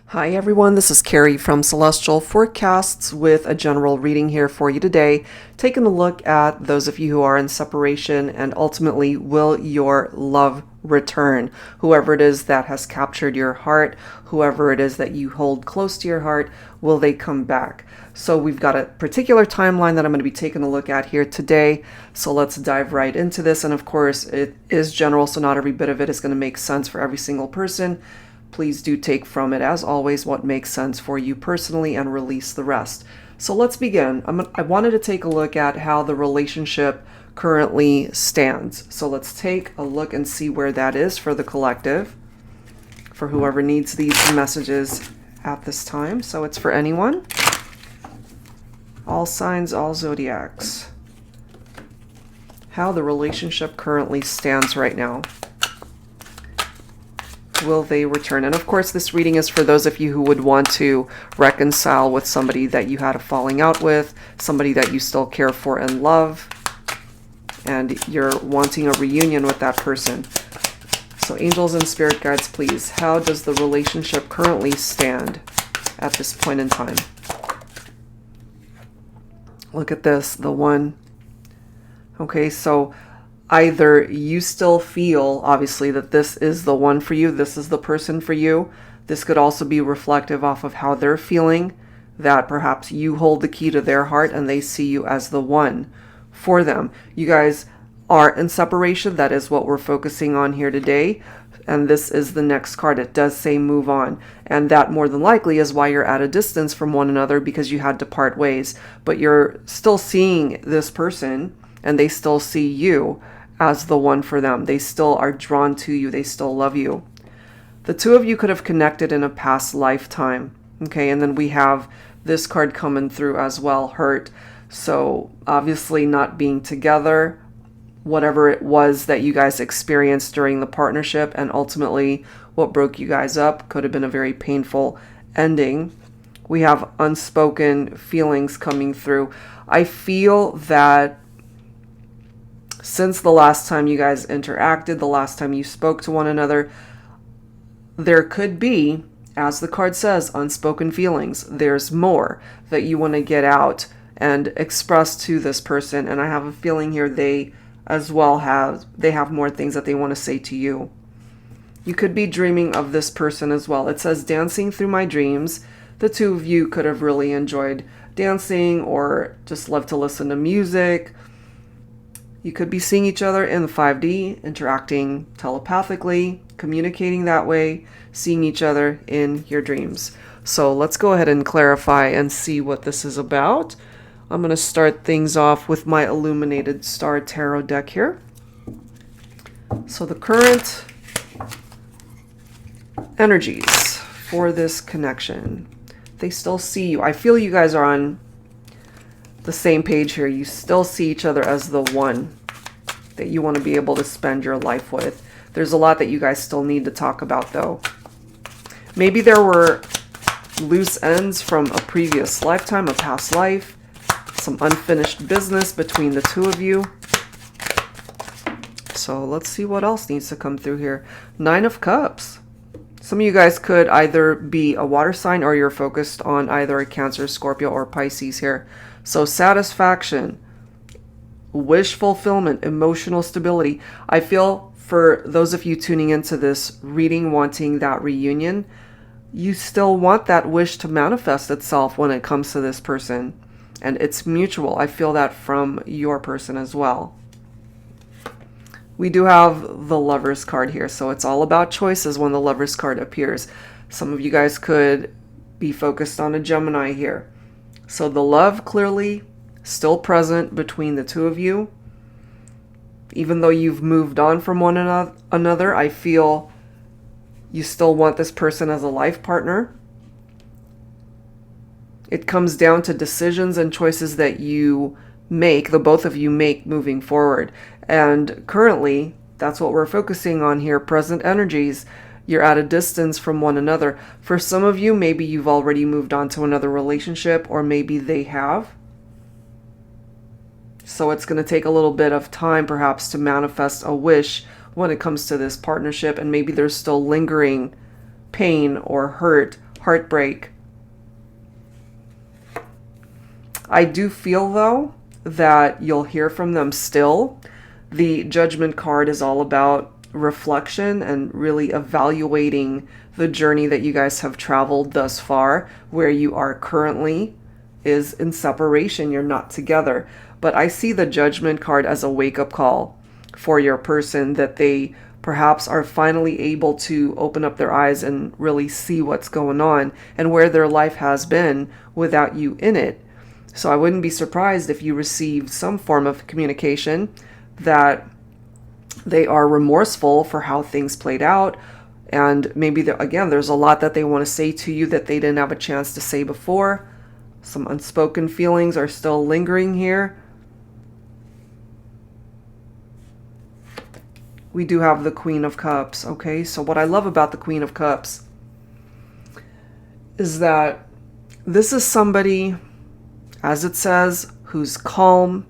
Hi everyone, this is Carrie from Celestial Forecasts with a general reading here for you today, taking a look at those of you who are in separation and ultimately will your love return. Whoever it is that has captured your heart, whoever it is that you hold close to your heart, will they come back? So we've got a particular timeline that I'm going to be taking a look at here today. So let's dive right into this. And of course, it is general, so not every bit of it is going to make sense for every single person. Please do take from it, as always, what makes sense for you personally and release the rest. So let's begin. I wanted to take a look at how the relationship currently stands. So let's take a look and see where that is for the collective, for whoever needs these messages at this time. So it's for anyone. All signs, all zodiacs. How the relationship currently stands right now. Will they return? And of course, this reading is for those of you who would want to reconcile with somebody that you had a falling out with, somebody that you still care for and love, and you're wanting a reunion with that person. So angels and spirit guides, please, how does the relationship currently stand at this point in time? Look at this, the one. Okay, so either you still feel, obviously, that this is the one for you, this is the person for you. This could also be reflective off of how they're feeling, that perhaps you hold the key to their heart and they see you as the one for them. You guys are in separation. That is what we're focusing on here today. And this is the next card. It does say move on. And that more than likely is why you're at a distance from one another, because you had to part ways. But you're still seeing this person and they still see you as the one for them. They still are drawn to you. They still love you. The two of you could have connected in a past lifetime. Okay, and then we have this card coming through as well, hurt. So obviously not being together, whatever it was that you guys experienced during the partnership and ultimately what broke you guys up could have been a very painful ending. We have unspoken feelings coming through. I feel that since the last time you guys interacted, the last time you spoke to one another, there could be, as the card says, unspoken feelings. There's more that you want to get out and express to this person. And I have a feeling here they as well have more things that they want to say to you. You could be dreaming of this person as well. It says dancing through my dreams. The two of you could have really enjoyed dancing or just love to listen to music. You could be seeing each other in 5D, interacting telepathically, communicating that way, seeing each other in your dreams. So let's go ahead and clarify and see what this is about. I'm going to start things off with my Illuminated Star Tarot deck here. So the current energies for this connection. They still see you. I feel you guys are on the same page here. You still see each other as the one that you want to be able to spend your life with. There's a lot that you guys still need to talk about though. Maybe there were loose ends from a previous lifetime, a past life, some unfinished business between the two of you. So let's see what else needs to come through here. 9 of Cups. Some of you guys could either be a water sign or you're focused on either a Cancer, Scorpio, or Pisces here. So satisfaction, wish fulfillment, emotional stability. I feel for those of you tuning into this reading wanting that reunion, you still want that wish to manifest itself when it comes to this person. And it's mutual. I feel that from your person as well. We do have the Lovers card here. So it's all about choices when the Lovers card appears. Some of you guys could be focused on a Gemini here. So the love clearly still present between the two of you. Even though you've moved on from one another, I feel you still want this person as a life partner. It comes down to decisions and choices that you make, the both of you make moving forward. And currently, that's what we're focusing on here, present energies. You're at a distance from one another. For some of you, maybe you've already moved on to another relationship, or maybe they have. So it's going to take a little bit of time, perhaps, to manifest a wish when it comes to this partnership. And maybe there's still lingering pain or hurt heartbreak. I do feel, though, that you'll hear from them still. The Judgment card is all about reflection and really evaluating the journey that you guys have traveled thus far. Where you are currently is in separation. You're not together. But I see the Judgment card as a wake-up call for your person, that they perhaps are finally able to open up their eyes and really see what's going on and where their life has been without you in it. So I wouldn't be surprised if you received some form of communication that they are remorseful for how things played out. And maybe, again, there's a lot that they want to say to you that they didn't have a chance to say before. Some unspoken feelings are still lingering here. We do have the Queen of Cups, okay? So what I love about the Queen of Cups is that this is somebody, as it says, who's calm.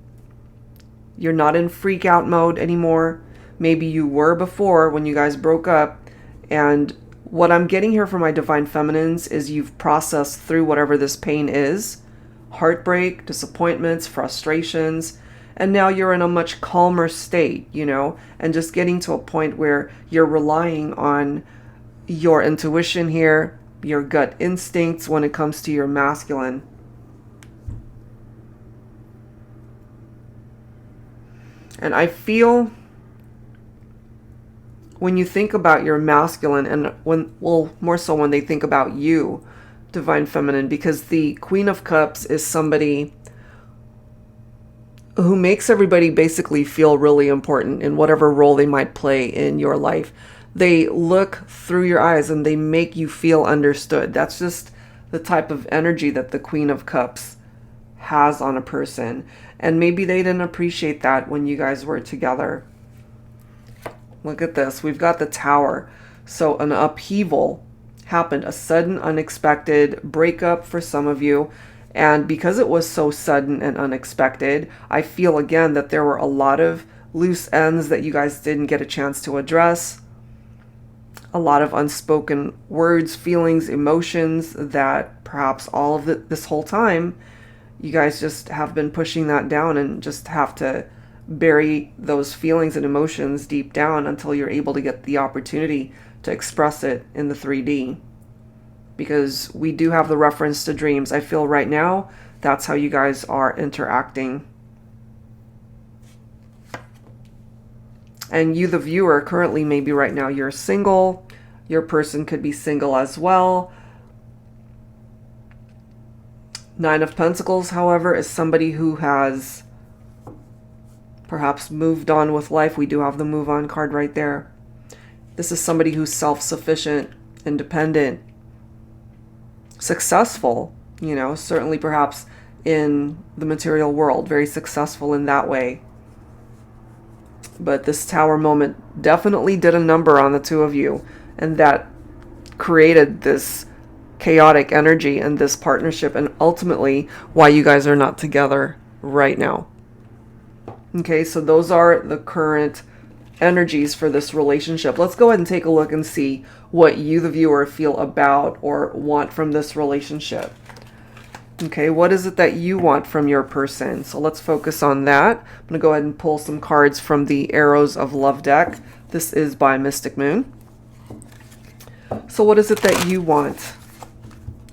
You're not in freak out mode anymore. Maybe you were before when you guys broke up. And what I'm getting here from my Divine Feminines is you've processed through whatever this pain is. Heartbreak, disappointments, frustrations. And now you're in a much calmer state, you know, and just getting to a point where you're relying on your intuition here, your gut instincts when it comes to your masculine. And I feel when you think about your masculine, and more so when they think about you, Divine Feminine, because the Queen of Cups is somebody who makes everybody basically feel really important in whatever role they might play in your life. They look through your eyes and they make you feel understood. That's just the type of energy that the Queen of Cups has on a person. And maybe they didn't appreciate that when you guys were together. Look at this. We've got the Tower. So an upheaval happened, a sudden, unexpected breakup for some of you. And because it was so sudden and unexpected, I feel again that there were a lot of loose ends that you guys didn't get a chance to address. A lot of unspoken words, feelings, emotions that perhaps all of this whole time, you guys just have been pushing that down and just have to bury those feelings and emotions deep down until you're able to get the opportunity to express it in the 3D. Because we do have the reference to dreams. I feel right now that's how you guys are interacting. And you, the viewer, currently maybe right now you're single. Your person could be single as well. Nine of Pentacles, however, is somebody who has perhaps moved on with life. We do have the move on card right there. This is somebody who's self-sufficient, independent, successful, you know, certainly perhaps in the material world, very successful in that way. But this Tower moment definitely did a number on the two of you, and that created this chaotic energy and this partnership, and ultimately why you guys are not together right now. Okay, so those are the current energies for this relationship. Let's go ahead and take a look and see what you, the viewer, feel about or want from this relationship. Okay, what is it that you want from your person? So let's focus on that. I'm going to go ahead and pull some cards from the Arrows of Love deck. This is by Mystic Moon. So what is it that you want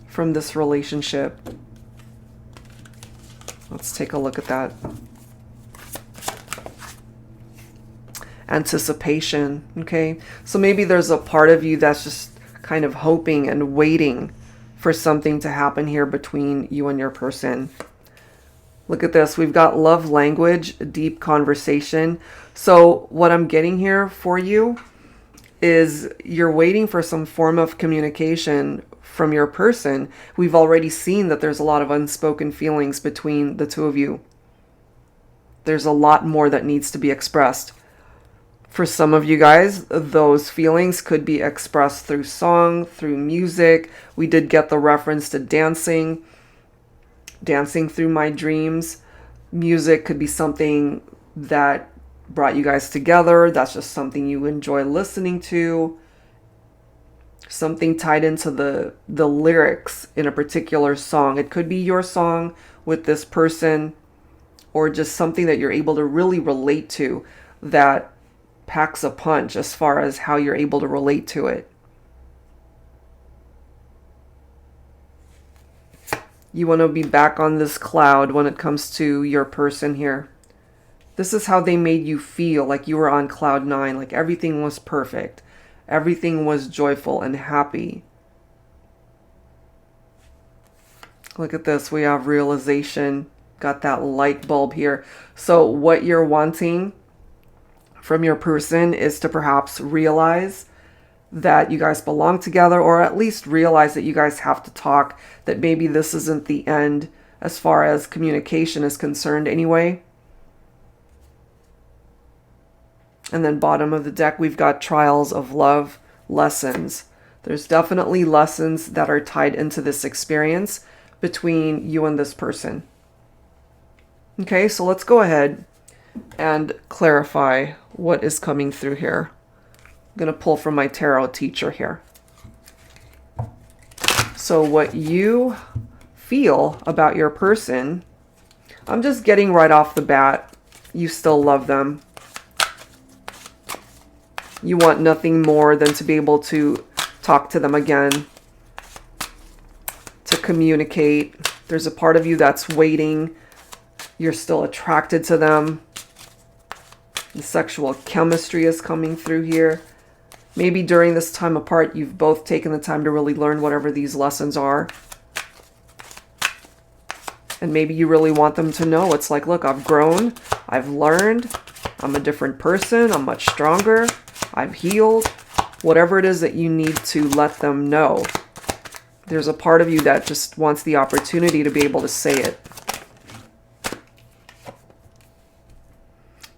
from this relationship? Let's take a look at that. Anticipation. Okay, so maybe there's a part of you that's just kind of hoping and waiting for something to happen here between you and your person. Look at this. We've got love language, deep conversation. So what I'm getting here for you is you're waiting for some form of communication from your person. We've already seen that there's a lot of unspoken feelings between the two of you. There's a lot more that needs to be expressed. For some of you guys, those feelings could be expressed through song, through music. We did get the reference to dancing through my dreams. Music could be something that brought you guys together. That's just something you enjoy listening to. Something tied into the lyrics in a particular song. It could be your song with this person, or just something that you're able to really relate to that packs a punch as far as how you're able to relate to it. You want to be back on this cloud when it comes to your person here. This is how they made you feel, like you were on cloud nine, like everything was perfect. Everything was joyful and happy. Look at this. We have realization. Got that light bulb here. So what you're wanting from your person is to perhaps realize that you guys belong together, or at least realize that you guys have to talk, that maybe this isn't the end as far as communication is concerned anyway. And then bottom of the deck, we've got trials of love, lessons. There's definitely lessons that are tied into this experience between you and this person. Okay, so let's go ahead and clarify what is coming through here. I'm going to pull from my tarot teacher here. So what you feel about your person, I'm just getting right off the bat, you still love them. You want nothing more than to be able to talk to them again, to communicate. There's a part of you that's waiting. You're still attracted to them. The sexual chemistry is coming through here. Maybe during this time apart, you've both taken the time to really learn whatever these lessons are. And maybe you really want them to know. It's like, look, I've grown. I've learned. I'm a different person. I'm much stronger. I've healed. Whatever it is that you need to let them know. There's a part of you that just wants the opportunity to be able to say it.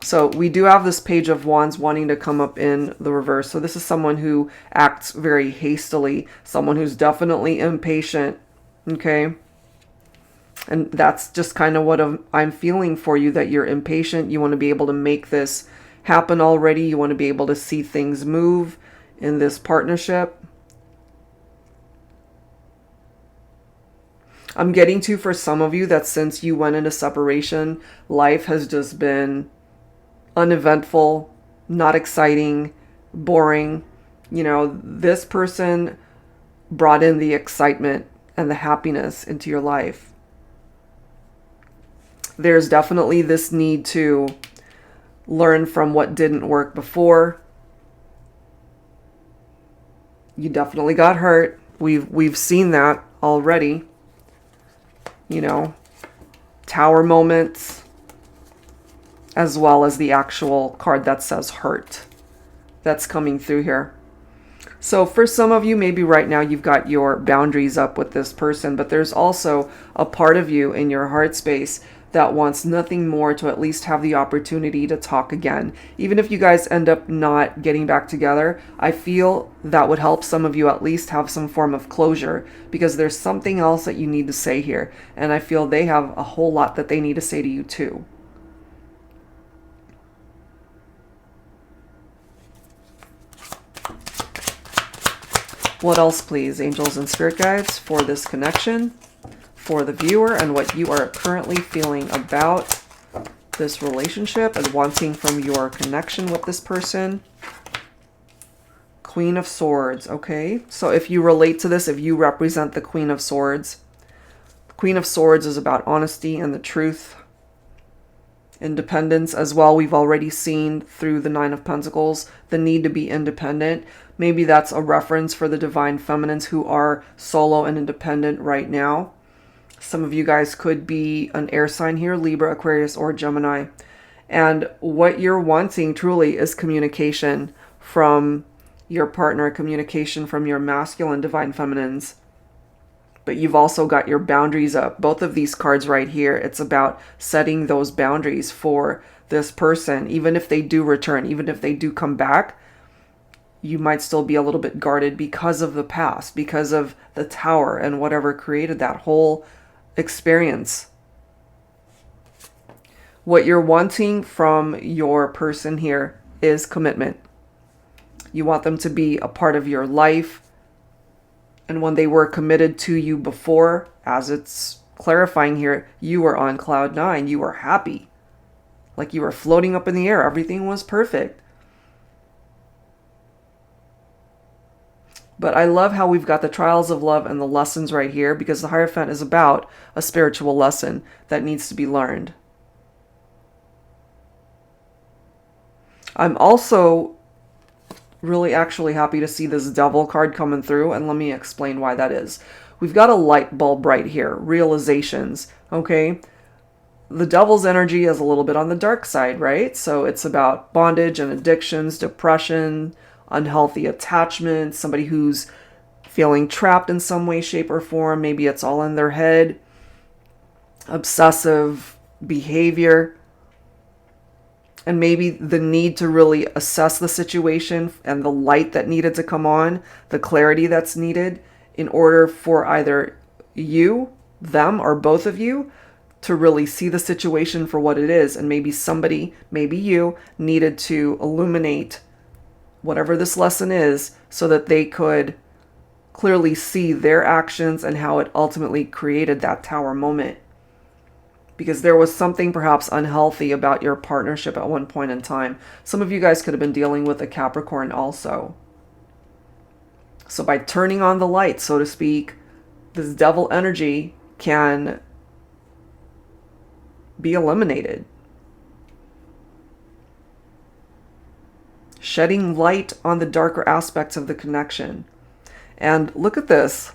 So we do have this Page of Wands wanting to come up in the reverse. So this is someone who acts very hastily. Someone who's definitely impatient. Okay. And that's just kind of what I'm feeling for you, that you're impatient. You want to be able to make this happen already. You want to be able to see things move in this partnership. I'm getting to, for some of you, that since you went into separation, life has just been uneventful, not exciting, boring. You know, this person brought in the excitement and the happiness into your life. There's definitely this need to learn from what didn't work before. You definitely got hurt. We've seen that already. You know, tower moments, as well as the actual card that says hurt. That's coming through here. So for some of you, maybe right now you've got your boundaries up with this person, but there's also a part of you in your heart space that wants nothing more to at least have the opportunity to talk again. Even if you guys end up not getting back together, I feel that would help some of you at least have some form of closure, because there's something else that you need to say here. And I feel they have a whole lot that they need to say to you too. What else, please, angels and spirit guides, for this connection, for the viewer, and what you are currently feeling about this relationship and wanting from your connection with this person? Queen of Swords, okay? So if you relate to this, if you represent the Queen of Swords, the Queen of Swords is about honesty and the truth, independence as well. We've already seen through the Nine of Pentacles the need to be independent. Maybe that's a reference for the divine feminines who are solo and independent right now. Some of you guys could be an air sign here, Libra, Aquarius, or Gemini. And what you're wanting truly is communication from your partner, communication from your masculine divine feminines. But you've also got your boundaries up. Both of these cards right here, it's about setting those boundaries for this person. Even if they do return, even if they do come back, you might still be a little bit guarded because of the past, because of the tower and whatever created that whole experience. What you're wanting from your person here is commitment. You want them to be a part of your life, And when they were committed to you before, as it's clarifying here, you were on cloud nine. You were happy. Like you were floating up in the air. Everything was perfect. But I love how we've got the trials of love and the lessons right here, because the Hierophant is about a spiritual lesson that needs to be learned. I'm also really actually happy to see this Devil card coming through, and let me explain why that is. We've got a light bulb right here, realizations, okay? The Devil's energy is a little bit on the dark side, right? So it's about bondage and addictions, depression, unhealthy attachment, somebody who's feeling trapped in some way, shape, or form. Maybe it's all in their head, obsessive behavior, and maybe the need to really assess the situation and the light that needed to come on, the clarity that's needed in order for either you, them, or both of you to really see the situation for what it is. And maybe somebody, maybe you, needed to illuminate whatever this lesson is so that they could clearly see their actions and how it ultimately created that tower moment. Because there was something perhaps unhealthy about your partnership at one point in time. Some of you guys could have been dealing with a Capricorn also. So by turning on the light, so to speak, this Devil energy can be eliminated. Shedding light on the darker aspects of the connection. And look at this.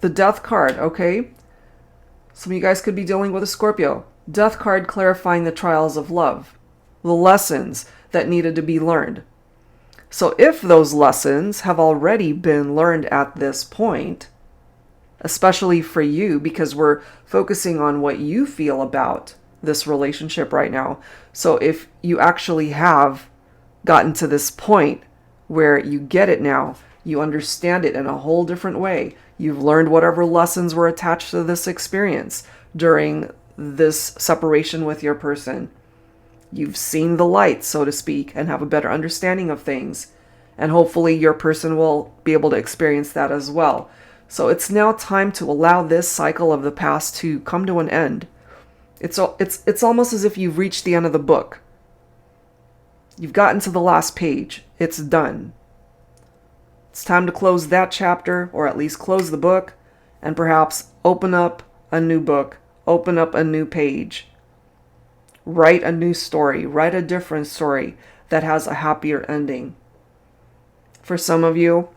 The Death card, okay? Some of you guys could be dealing with a Scorpio. Death card clarifying the trials of love. The lessons that needed to be learned. So if those lessons have already been learned at this point, especially for you, because we're focusing on what you feel about this relationship right now. So if you actually have gotten to this point where you get it now, you understand it in a whole different way. You've learned whatever lessons were attached to this experience during this separation with your person. You've seen the light, so to speak, and have a better understanding of things. And hopefully your person will be able to experience that as well. So it's now time to allow this cycle of the past to come to an end. It's almost as if you've reached the end of the book. You've gotten to the last page. It's done. It's time to close that chapter, or at least close the book, and perhaps open up a new book, open up a new page. Write a new story, write a different story that has a happier ending. For some of you,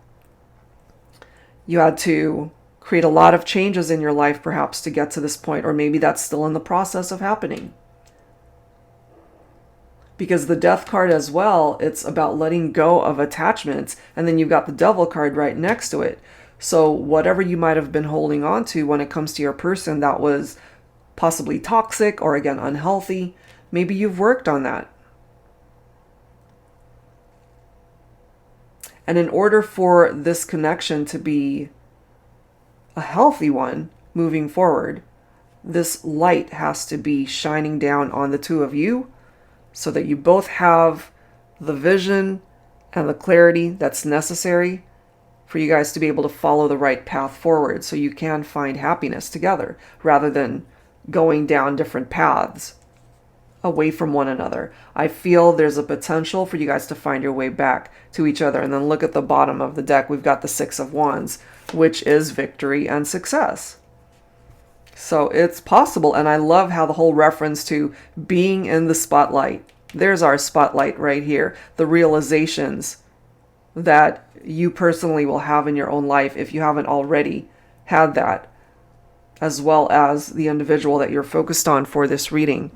you had to create a lot of changes in your life perhaps to get to this point, or maybe that's still in the process of happening. Because the Death card as well, it's about letting go of attachments, and then you've got the Devil card right next to it. So whatever you might have been holding on to when it comes to your person that was possibly toxic or again unhealthy, maybe you've worked on that. And in order for this connection to be a healthy one moving forward, this light has to be shining down on the two of you so that you both have the vision and the clarity that's necessary for you guys to be able to follow the right path forward so you can find happiness together rather than going down different paths away from one another. I feel there's a potential for you guys to find your way back to each other. And then look at the bottom of the deck. We've got the Six of Wands, which is victory and success. So it's possible. And I love how the whole reference to being in the spotlight. There's our spotlight right here. The realizations that you personally will have in your own life if you haven't already had that, as well as the individual that you're focused on for this reading.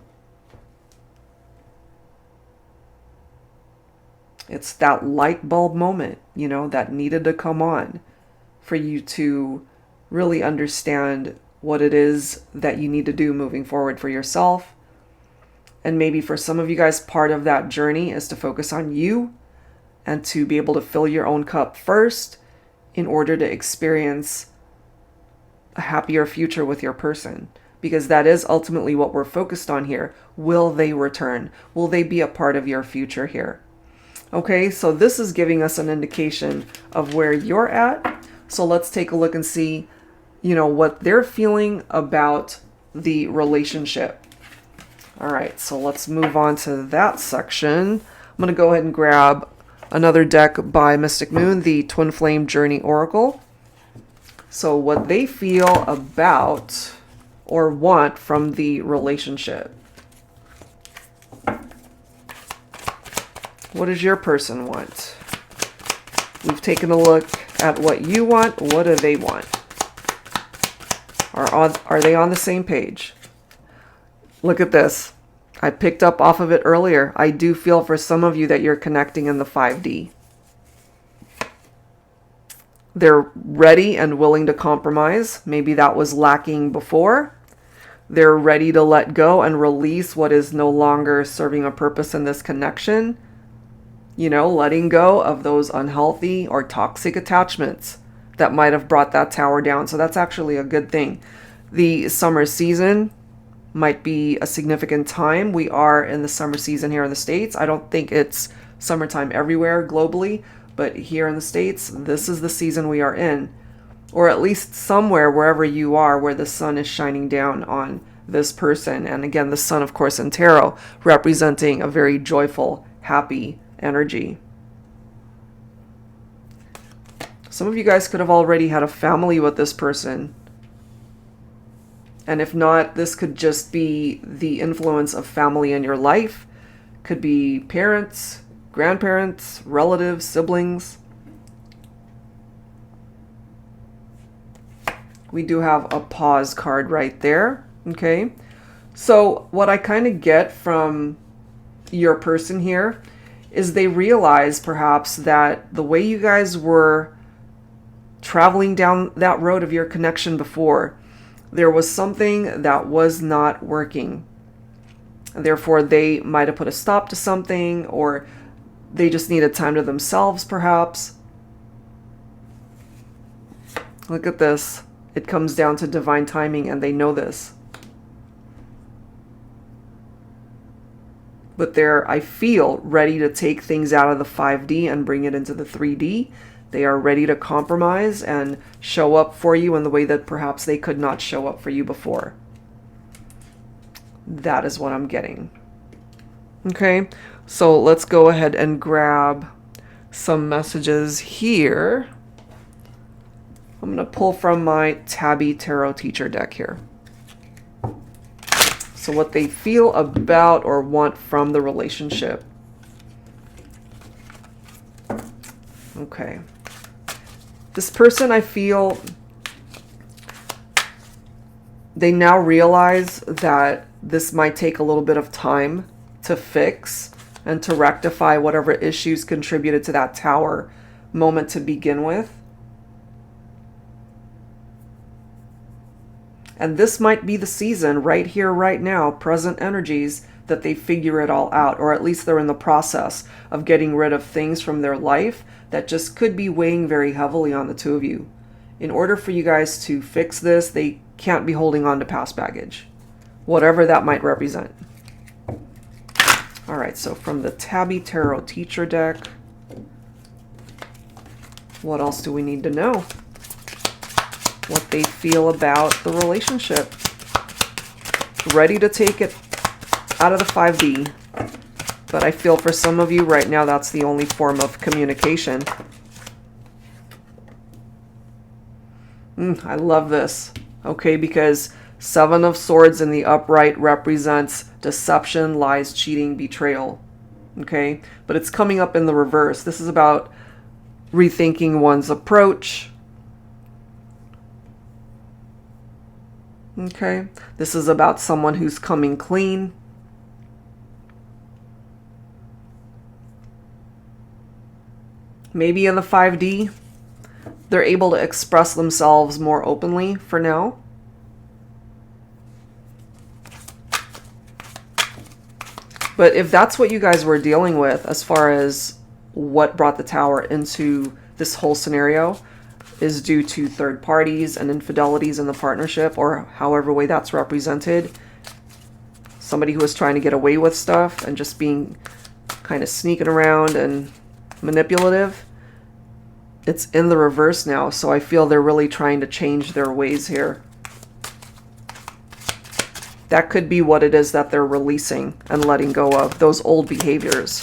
It's that light bulb moment, you know, that needed to come on for you to really understand what it is that you need to do moving forward for yourself. And maybe for some of you guys, part of that journey is to focus on you and to be able to fill your own cup first in order to experience a happier future with your person. Because that is ultimately what we're focused on here. Will they return? Will they be a part of your future here? Okay, so this is giving us an indication of where you're at, So let's take a look and see, you know, what they're feeling about the relationship. All right, so let's move on to that section. I'm going to go ahead and grab another deck by Mystic Moon, the Twin Flame Journey Oracle. So what they feel about or want from the relationship. What does your person want? We've taken a look at what you want. What do they want? Are they on the same page? Look at this. I picked up off of it earlier. I do feel for some of you that you're connecting in the 5D. They're ready and willing to compromise. Maybe that was lacking before. They're ready to let go and release what is no longer serving a purpose in this connection. You know, letting go of those unhealthy or toxic attachments that might have brought that tower down. So that's actually a good thing. The summer season might be a significant time. We are in the summer season here in the States. I don't think it's summertime everywhere globally, but here in the States, this is the season we are in. Or at least somewhere, wherever you are, where the sun is shining down on this person. And again, the sun, of course, in tarot, representing a very joyful, happy energy. Some of you guys could have already had a family with this person. And if not, this could just be the influence of family in your life. Could be parents, grandparents, relatives, siblings. We do have a pause card right there. Okay. So what I kind of get from your person here is they realize perhaps that the way you guys were traveling down that road of your connection before, there was something that was not working. Therefore, they might have put a stop to something, or they just needed time to themselves, perhaps. Look at this. It comes down to divine timing, and they know this. But they're, I feel, ready to take things out of the 5D and bring it into the 3D. They are ready to compromise and show up for you in the way that perhaps they could not show up for you before. That is what I'm getting. Okay, so let's go ahead and grab some messages here. I'm going to pull from my Tabby Tarot Teacher deck here. So what they feel about or want from the relationship. Okay. This person, I feel, they now realize that this might take a little bit of time to fix and to rectify whatever issues contributed to that tower moment to begin with. And this might be the season right here, right now, present energies, that they figure it all out, or at least they're in the process of getting rid of things from their life that just could be weighing very heavily on the two of you. In order for you guys to fix this, they can't be holding on to past baggage, whatever that might represent. All right, so from the Tabby Tarot Teacher deck, what else do we need to know? What they feel about the relationship. Ready to take it out of the 5D. But I feel for some of you right now, that's the only form of communication. I love this. Okay, because 7 of Swords in the upright represents deception, lies, cheating, betrayal. Okay, but it's coming up in the reverse. This is about rethinking one's approach. Okay, this is about someone who's coming clean. Maybe in the 5D, they're able to express themselves more openly for now. But if that's what you guys were dealing with as far as what brought the tower into this whole scenario is due to third parties and infidelities in the partnership, or however way that's represented, somebody who was trying to get away with stuff and just being kind of sneaking around and manipulative, it's in the reverse now, so I feel they're really trying to change their ways here. That could be what it is that they're releasing and letting go of, those old behaviors.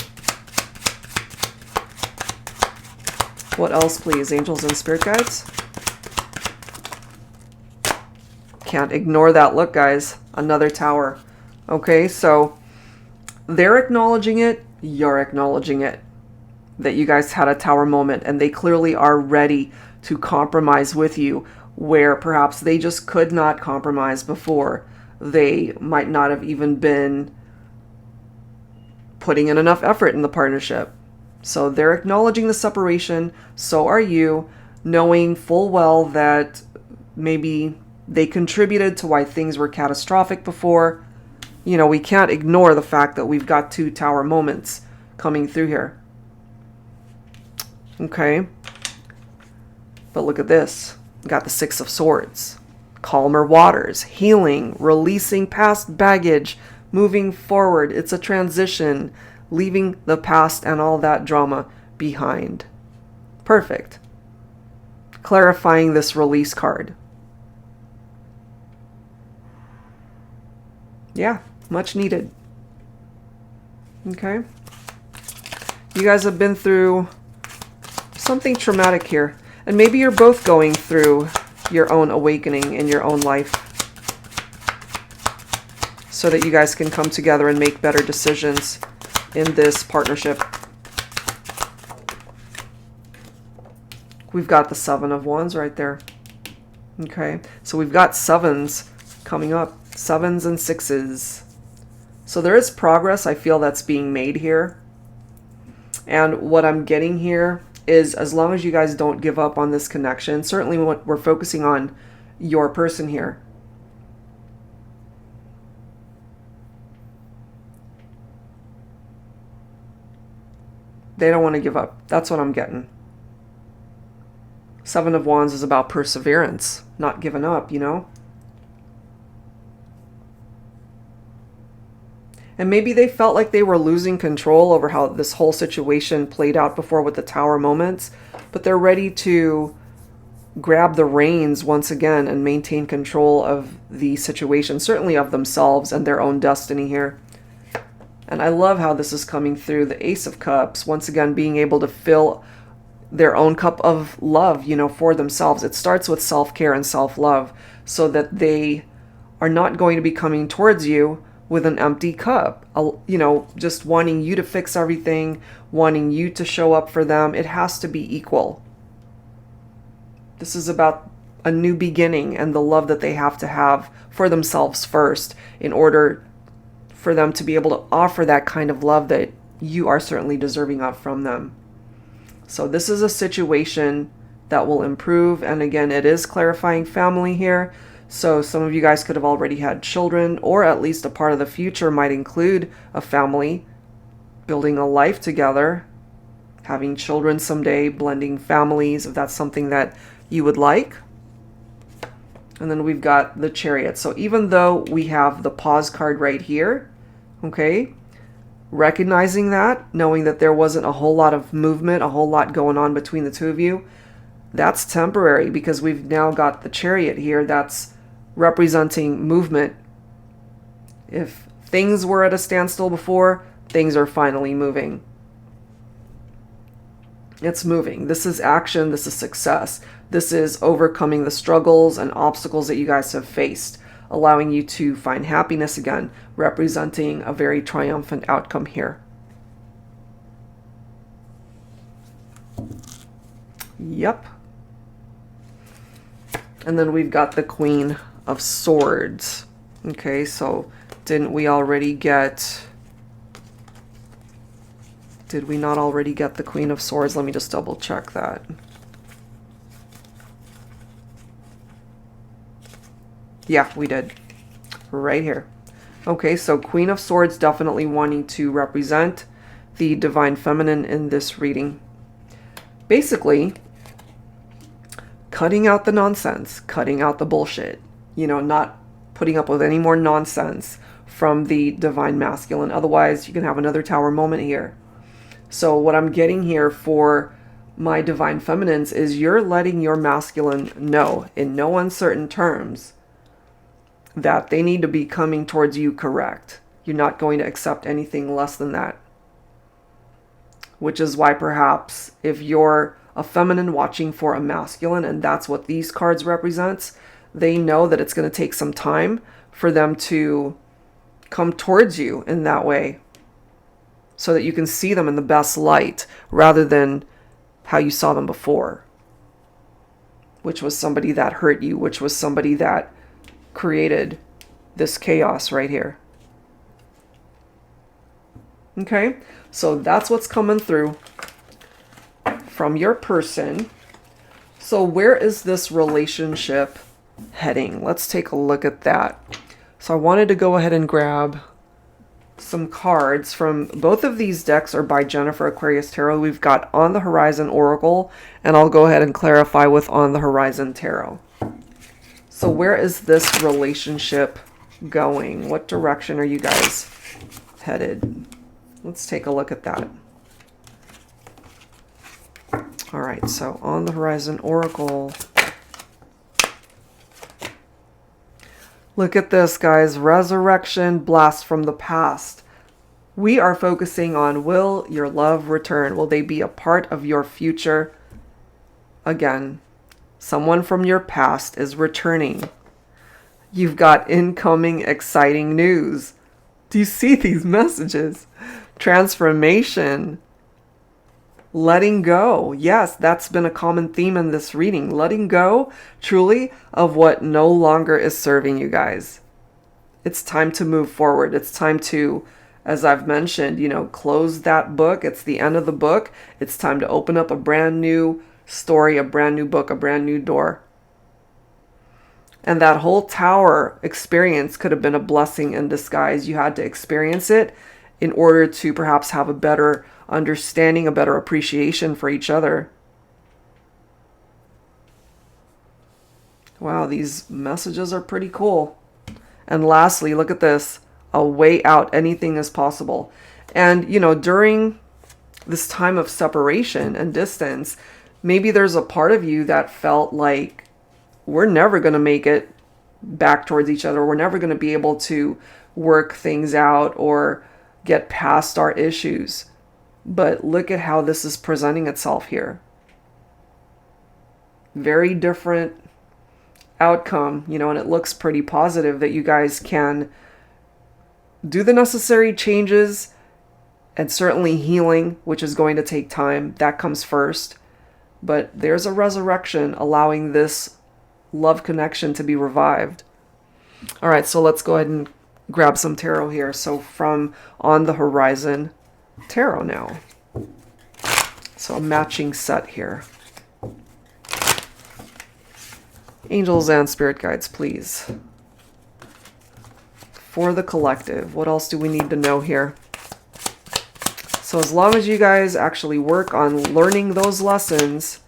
What else, please? Angels and spirit guides? Can't ignore that look, guys. Another tower. Okay, so they're acknowledging it. You're acknowledging it. That you guys had a tower moment, and they clearly are ready to compromise with you, where perhaps they just could not compromise before. They might not have even been putting in enough effort in the partnership. So they're acknowledging the separation. So are you, knowing full well that maybe they contributed to why things were catastrophic before. You know, we can't ignore the fact that we've got 2 tower moments coming through here. Okay. But look at this. We got the 6 of Swords. Calmer waters, healing, releasing past baggage, moving forward. It's a transition, leaving the past and all that drama behind. Perfect. Clarifying this release card. Yeah, much needed. Okay. You guys have been through something traumatic here. And maybe you're both going through your own awakening in your own life, so that you guys can come together and make better decisions in this partnership. We've got the 7 of Wands right there. Okay, so we've got 7s coming up. 7s and 6s. So there is progress, I feel, that's being made here. And what I'm getting here is, as long as you guys don't give up on this connection, certainly what we're focusing on your person here. They don't want to give up. That's what I'm getting. 7 of Wands is about perseverance, not giving up, you know? And maybe they felt like they were losing control over how this whole situation played out before with the tower moments, but they're ready to grab the reins once again and maintain control of the situation, certainly of themselves and their own destiny here. And I love how this is coming through. The Ace of Cups, once again, being able to fill their own cup of love, you know, for themselves. It starts with self-care and self-love, so that they are not going to be coming towards you with an empty cup, you know, just wanting you to fix everything, wanting you to show up for them. It has to be equal. This is about a new beginning and the love that they have to have for themselves first, in order for them to be able to offer that kind of love that you are certainly deserving of from them. So this is a situation that will improve. And again, it is clarifying family here. So some of you guys could have already had children, or at least a part of the future might include a family, building a life together, having children someday, blending families, if that's something that you would like. And then we've got the Chariot. So even though we have the pause card right here, okay, recognizing that, knowing that there wasn't a whole lot of movement, a whole lot going on between the two of you, that's temporary, because we've now got the Chariot here that's representing movement. If things were at a standstill before, things are finally moving. It's moving. This is action. This is success. This is overcoming the struggles and obstacles that you guys have faced, allowing you to find happiness again, representing a very triumphant outcome here. Yep. And then we've got the Queen of Swords. Okay, so didn't we already get... Did we not already get the Queen of Swords? Let me just double check that. Yeah, we did. Right here. Okay, so Queen of Swords definitely wanting to represent the Divine Feminine in this reading. Basically, cutting out the nonsense, cutting out the bullshit. You know, not putting up with any more nonsense from the Divine Masculine. Otherwise, you can have another Tower moment here. So what I'm getting here for my divine feminines, is you're letting your masculine know in no uncertain terms that they need to be coming towards you correct. You're not going to accept anything less than that. Which is why perhaps if you're a feminine watching for a masculine, and that's what these cards represents, they know that it's going to take some time for them to come towards you in that way, so that you can see them in the best light rather than how you saw them before, which was somebody that hurt you, which was somebody that created this chaos right here. Okay, so that's what's coming through from your person. So where is this relationship heading? Let's take a look at that. So I wanted to go ahead and grab some cards from both of these decks are by Jennifer Aquarius Tarot. We've got On the Horizon Oracle, and I'll go ahead and clarify with On the Horizon Tarot. So where is this relationship going? What direction are you guys headed? Let's take a look at that. All right, so On the Horizon Oracle. Look at this, guys. Resurrection, blast from the past. We are focusing on, will your love return? Will they be a part of your future? Again, someone from your past is returning. You've got incoming exciting news. Do you see these messages? Transformation. Letting go. Yes, that's been a common theme in this reading. Letting go, truly, of what no longer is serving you guys. It's time to move forward. It's time to, as I've mentioned, close that book. It's the end of the book. It's time to open up a brand new story, a brand new book, a brand new door. And that whole tower experience could have been a blessing in disguise. You had to experience it in order to perhaps have a better understanding, a better appreciation for each other. Wow, these messages are pretty cool. And lastly, look at this. A way out. Anything is possible. And, during this time of separation and distance, maybe there's a part of you that felt like we're never going to make it back towards each other. We're never going to be able to work things out or get past our issues. But look at how this is presenting itself here. Very different outcome, and it looks pretty positive that you guys can do the necessary changes, and certainly healing, which is going to take time. That comes first. But there's a resurrection allowing this love connection to be revived. All right, so let's go ahead and grab some tarot here. So from On the Horizon Tarot now. So a matching set here. Angels and spirit guides, please. For the collective, what else do we need to know here? So as long as you guys actually work on learning those lessons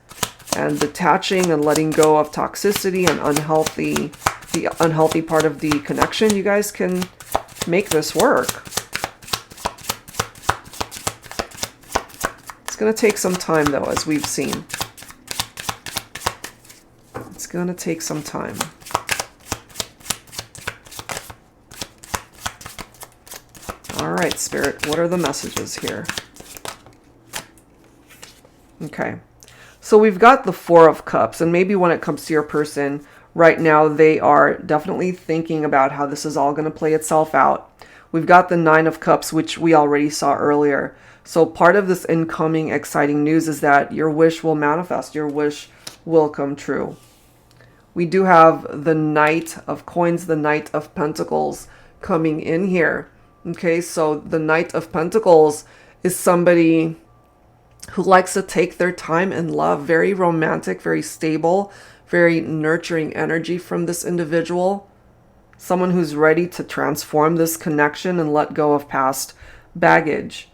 and detaching and letting go of toxicity and the unhealthy part of the connection, you guys can make this work. It's going to take some time, though, as we've seen. It's going to take some time. All right, Spirit, what are the messages here? Okay, so we've got the Four of Cups, and maybe when it comes to your person, right now they are definitely thinking about how this is all going to play itself out. We've got the Nine of Cups, which we already saw earlier. So part of this incoming exciting news is that your wish will manifest. Your wish will come true. We do have the Knight of Coins, the Knight of Pentacles coming in here. Okay, so the Knight of Pentacles is somebody who likes to take their time in love. Very romantic, very stable, very nurturing energy from this individual. Someone who's ready to transform this connection and let go of past baggage.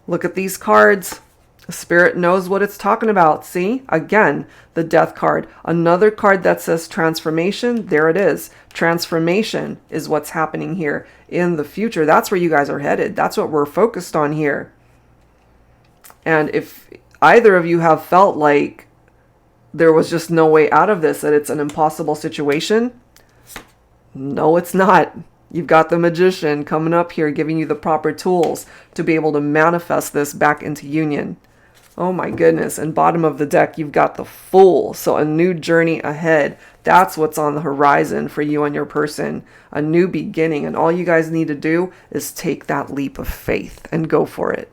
Look at these cards. The Spirit knows what it's talking about. See? Again, the Death card. Another card that says transformation. There it is. Transformation is what's happening here in the future. That's where you guys are headed. That's what we're focused on here. And if either of you have felt like there was just no way out of this, that it's an impossible situation. No, it's not. You've got the Magician coming up here, giving you the proper tools to be able to manifest this back into union. Oh my goodness. And bottom of the deck, you've got the Fool. So a new journey ahead. That's what's on the horizon for you and your person. A new beginning. And all you guys need to do is take that leap of faith and go for it.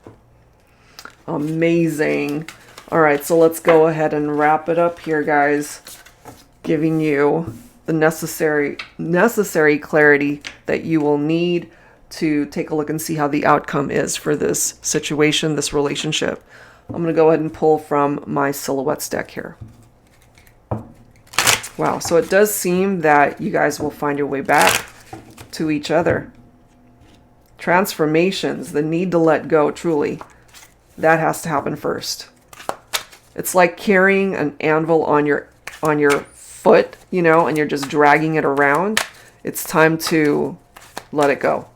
Amazing. All right, so let's go ahead and wrap it up here, guys. Giving you the necessary clarity that you will need to take a look and see how the outcome is for this situation, this relationship. I'm going to go ahead and pull from my Silhouettes deck here. Wow, so it does seem that you guys will find your way back to each other. Transformations, the need to let go, truly. That has to happen first. It's like carrying an anvil on your foot, you know, and you're just dragging it around. It's time to let it go.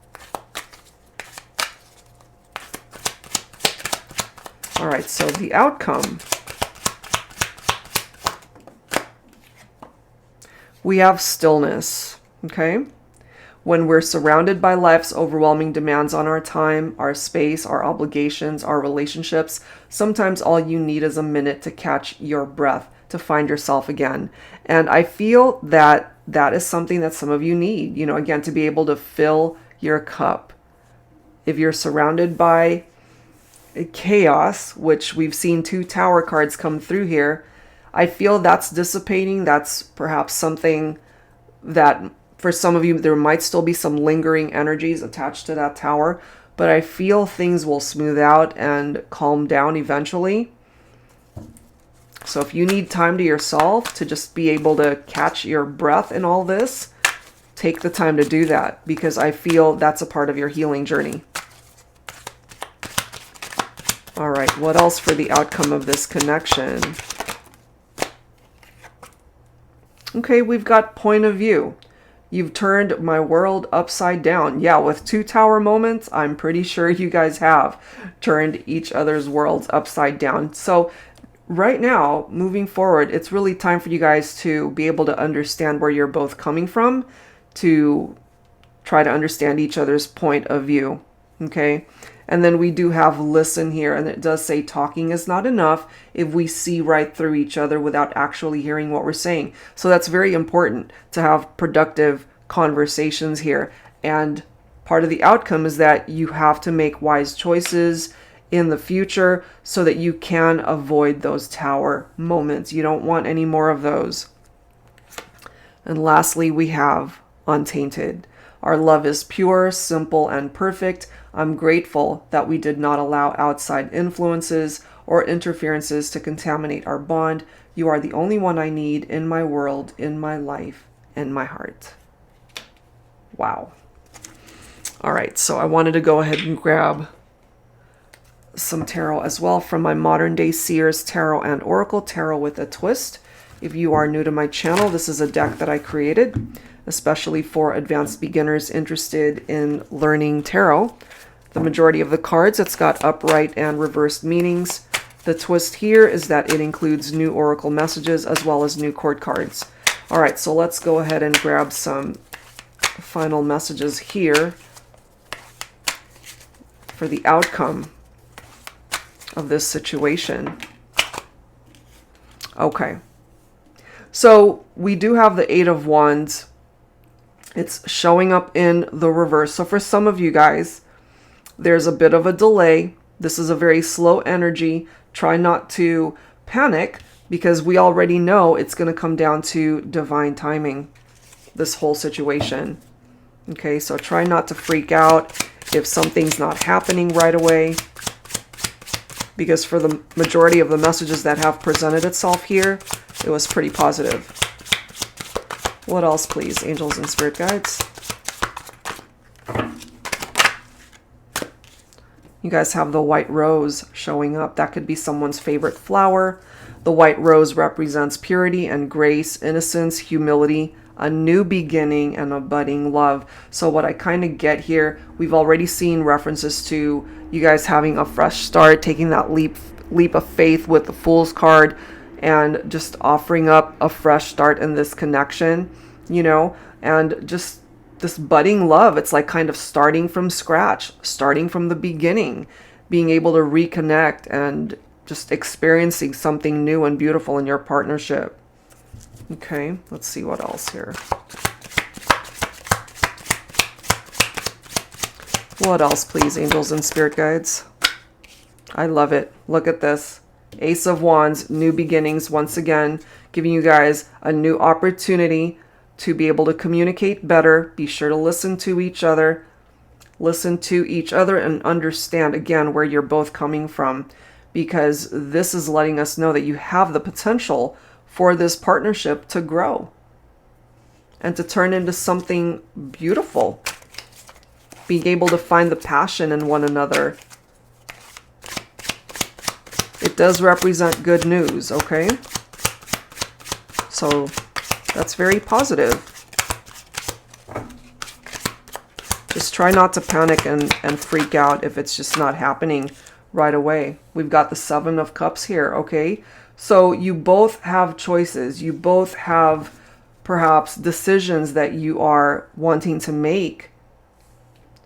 All right, so the outcome. We have stillness, okay? When we're surrounded by life's overwhelming demands on our time, our space, our obligations, our relationships, sometimes all you need is a minute to catch your breath, to find yourself again. And I feel that that is something that some of you need, you know, again, to be able to fill your cup. If you're surrounded by chaos, which we've seen 2 Tower cards come through here, I feel that's dissipating. That's perhaps something that for some of you, there might still be some lingering energies attached to that Tower, but I feel things will smooth out and calm down eventually. So if you need time to yourself to just be able to catch your breath in all this, take the time to do that, because I feel that's a part of your healing journey. All right, what else for the outcome of this connection? Okay, we've got point of view. You've turned my world upside down. Yeah, with 2 Tower moments, I'm pretty sure you guys have turned each other's worlds upside down. So right now, moving forward, it's really time for you guys to be able to understand where you're both coming from, to try to understand each other's point of view, okay? And then we do have listen here, and it does say talking is not enough if we see right through each other without actually hearing what we're saying. So that's very important to have productive conversations here. And part of the outcome is that you have to make wise choices in the future so that you can avoid those Tower moments. You don't want any more of those. And lastly, we have untainted. Our love is pure, simple, and perfect. I'm grateful that we did not allow outside influences or interferences to contaminate our bond. You are the only one I need in my world, in my life, in my heart. Wow. All right, so I wanted to go ahead and grab some tarot as well from my Modern Day Seers Tarot and Oracle, Tarot with a Twist. If you are new to my channel, this is a deck that I created, especially for advanced beginners interested in learning tarot. The majority of the cards, it's got upright and reversed meanings. The twist here is that it includes new oracle messages as well as new court cards. All right, so let's go ahead and grab some final messages here for the outcome of this situation. Okay, so we do have the 8 of Wands. It's showing up in the reverse. So for some of you guys, there's a bit of a delay. This is a very slow energy. Try not to panic, because we already know it's going to come down to divine timing, this whole situation. Okay, so try not to freak out if something's not happening right away, because for the majority of the messages that have presented itself here, it was pretty positive. What else, please, angels and spirit guides? You guys have the white rose showing up. That could be someone's favorite flower. The white rose represents purity and grace, innocence, humility, a new beginning, and a budding love. So what I kind of get here, we've already seen references to you guys having a fresh start, taking that leap leap of faith with the Fool's card and just offering up a fresh start in this connection, you know, and just this budding love. It's like kind of starting from scratch, starting from the beginning, being able to reconnect and just experiencing something new and beautiful in your partnership. Okay, let's see what else here. What else, please, angels and spirit guides? I love it. Look at this. Ace of Wands, new beginnings once again, giving you guys a new opportunity to be able to communicate better. Be sure to listen to each other. Listen to each other and understand, again, where you're both coming from, because this is letting us know that you have the potential for this partnership to grow and to turn into something beautiful. Being able to find the passion in one another. It does represent good news, okay? So that's very positive. Just try not to panic and freak out if it's just not happening right away. We've got the Seven of Cups here, okay? So you both have choices. You both have perhaps decisions that you are wanting to make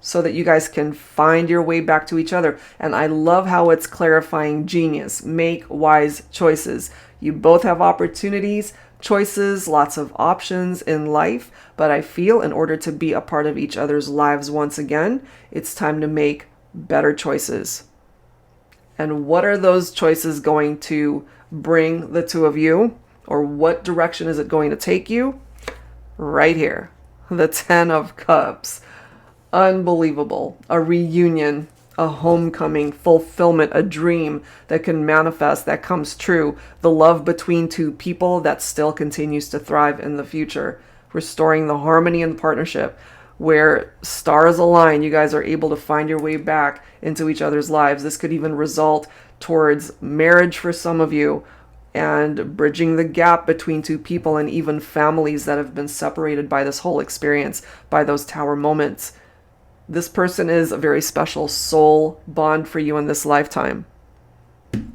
so that you guys can find your way back to each other. And I love how it's clarifying genius. Make wise choices. You both have opportunities, choices, lots of options in life. But I feel in order to be a part of each other's lives once again, it's time to make better choices. And what are those choices going to bring the two of you? Or what direction is it going to take you? Right here. The Ten of Cups. Unbelievable. A reunion, a homecoming, fulfillment, a dream that can manifest, that comes true. The love between two people that still continues to thrive in the future. Restoring the harmony and partnership where stars align. You guys are able to find your way back into each other's lives. This could even result towards marriage for some of you, and bridging the gap between two people and even families that have been separated by this whole experience, by those tower moments. This person is a very special soul bond for you in this lifetime.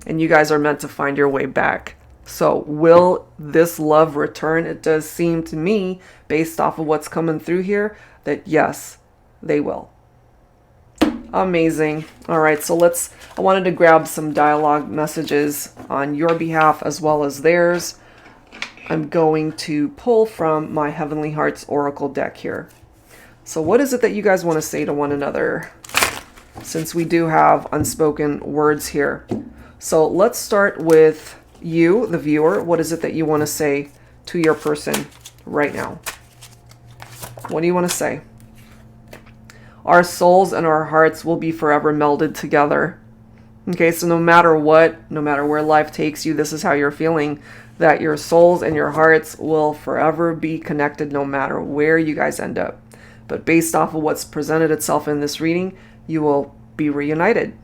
And you guys are meant to find your way back. So will this love return? It does seem to me, based off of what's coming through here, that yes, they will. Amazing. All right, so I wanted to grab some dialogue messages on your behalf as well as theirs. I'm going to pull from my Heavenly Hearts Oracle deck here. So what is it that you guys want to say to one another? Since we do have unspoken words here. So let's start with you, the viewer. What is it that you want to say to your person right now? What do you want to say? Our souls and our hearts will be forever melded together. Okay, so no matter what, no matter where life takes you, this is how you're feeling, that your souls and your hearts will forever be connected no matter where you guys end up. But based off of what's presented itself in this reading, you will be reunited.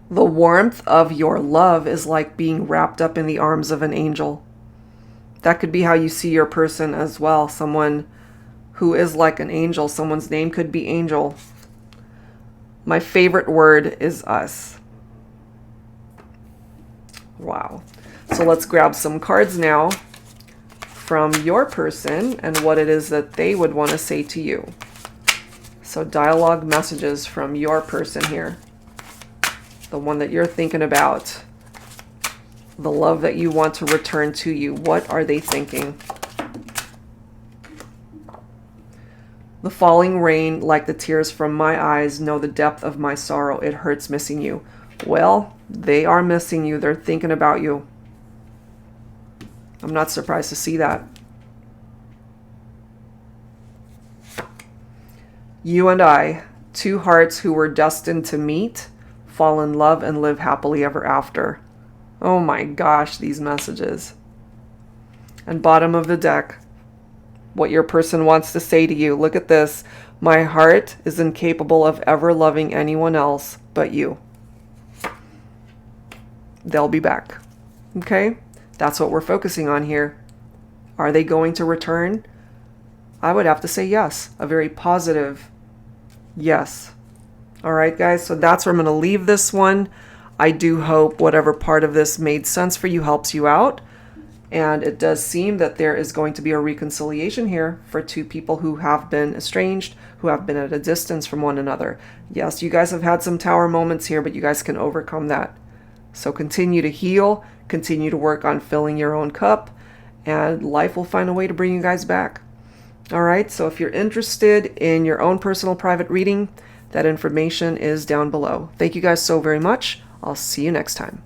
The warmth of your love is like being wrapped up in the arms of an angel. That could be how you see your person as well. Someone who is like an angel. Someone's name could be Angel. My favorite word is us. Wow. So let's grab some cards now from your person and what it is that they would want to say to you. So dialogue messages from your person here. The one that you're thinking about. The love that you want to return to you. What are they thinking? The falling rain, like the tears from my eyes, know the depth of my sorrow. It hurts missing you. Well, they are missing you. They're thinking about you. I'm not surprised to see that. You and I, two hearts who were destined to meet, fall in love and live happily ever after. Oh my gosh, these messages. And bottom of the deck, what your person wants to say to you. Look at this. My heart is incapable of ever loving anyone else but you. They'll be back. Okay? That's what we're focusing on here. Are they going to return? I would have to say yes. A very positive yes. All right, guys, so that's where I'm going to leave this one. I do hope whatever part of this made sense for you helps you out. And it does seem that there is going to be a reconciliation here for two people who have been estranged, who have been at a distance from one another. Yes, you guys have had some tower moments here, but you guys can overcome that. So continue to heal, continue to work on filling your own cup, and life will find a way to bring you guys back. All right, so if you're interested in your own personal private reading, that information is down below. Thank you guys so very much. I'll see you next time.